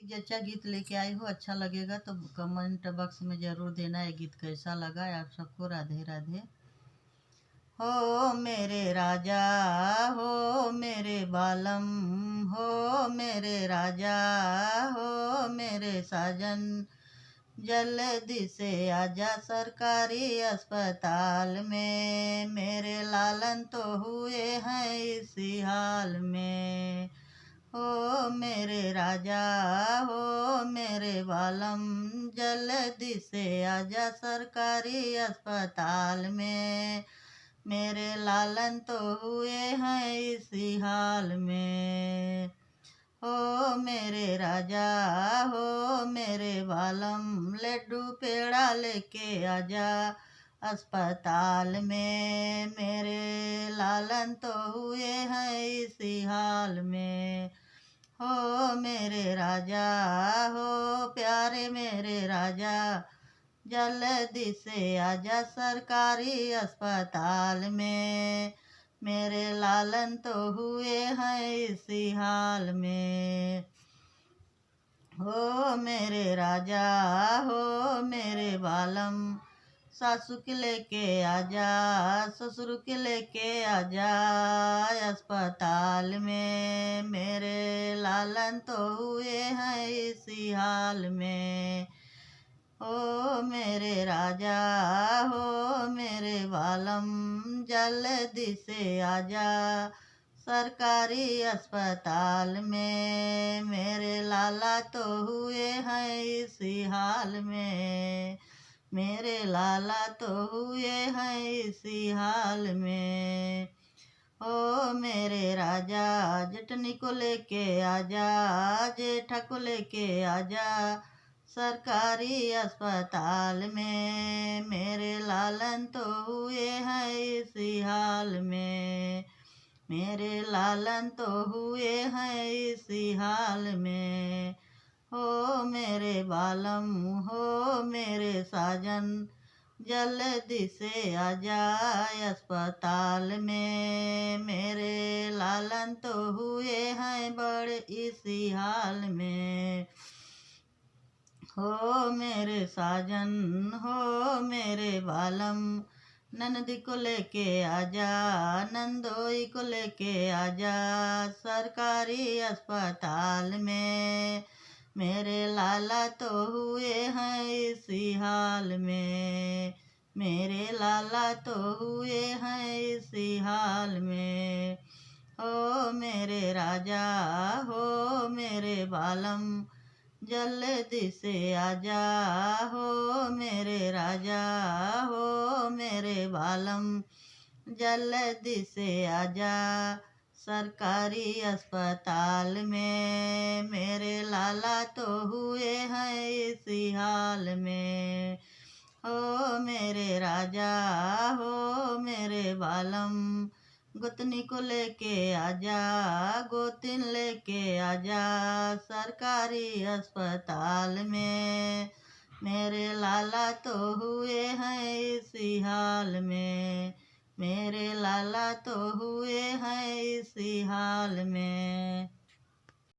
जच्चा गीत लेके आई हो, अच्छा लगेगा तो कमेंट बॉक्स में ज़रूर देना ये गीत कैसा लगा। आप सबको राधे राधे। हो मेरे राजा, हो मेरे बालम, हो मेरे राजा, हो मेरे साजन, जल्दी से आजा सरकारी अस्पताल में, मेरे लालन तो हुए हैं इसी हाल में। हो मेरे राजा, हो मेरे बालम, जल्दी से आजा सरकारी अस्पताल में, मेरे लालन तो हुए हैं इसी हाल में। हो मेरे राजा, हो मेरे बालम, लड्डू पेड़ा लेके आजा अस्पताल में, मेरे लालन तो हुए हैं इसी हाल में। हो मेरे राजा, हो प्यारे मेरे राजा, जल्दी से आजा सरकारी अस्पताल में, मेरे लालन तो हुए हैं इसी हाल में। हो मेरे राजा, हो मेरे बालम, सासू के लेके आजा, ससुर के लेके आजा अस्पताल में, मेरे लालन तो हुए हैं इसी हाल में। ओ मेरे राजा, हो मेरे बालम, जल्दी से आजा सरकारी अस्पताल में, मेरे लाला तो हुए हैं इसी हाल में, मेरे लाला तो हुए हैं इसी हाल में। ओ मेरे राजा, जटनी को लेके आजा, जेठा को लेके आजा सरकारी अस्पताल में, मेरे लालन तो हुए हैं इसी हाल में, मेरे लालन तो हुए हैं इसी हाल में। हो मेरे बालम, हो मेरे साजन, जल्दी से आजा अस्पताल में, मेरे लालन तो हुए हैं बड़े इसी हाल में। हो मेरे साजन, हो मेरे बालम, नंदी को लेके आजा, नंदोई को लेके आजा सरकारी अस्पताल में, मेरे लाला तो हुए हैं इसी हाल में, मेरे लाला तो हुए हैं इसी हाल में। ओ मेरे राजा, हो मेरे बालम, जल्दी से आजा, हो मेरे राजा, हो मेरे बालम, जल्दी से आजा सरकारी अस्पताल में, मेरे लाला तो हुए हैं इसी हाल में। हो मेरे राजा, हो मेरे बालम, गोतनी को लेके आजा, गोतिन लेके आजा सरकारी अस्पताल में, मेरे लाला तो हुए हैं इसी हाल में, मेरे लाला तो हुए हैं इसी हाल में।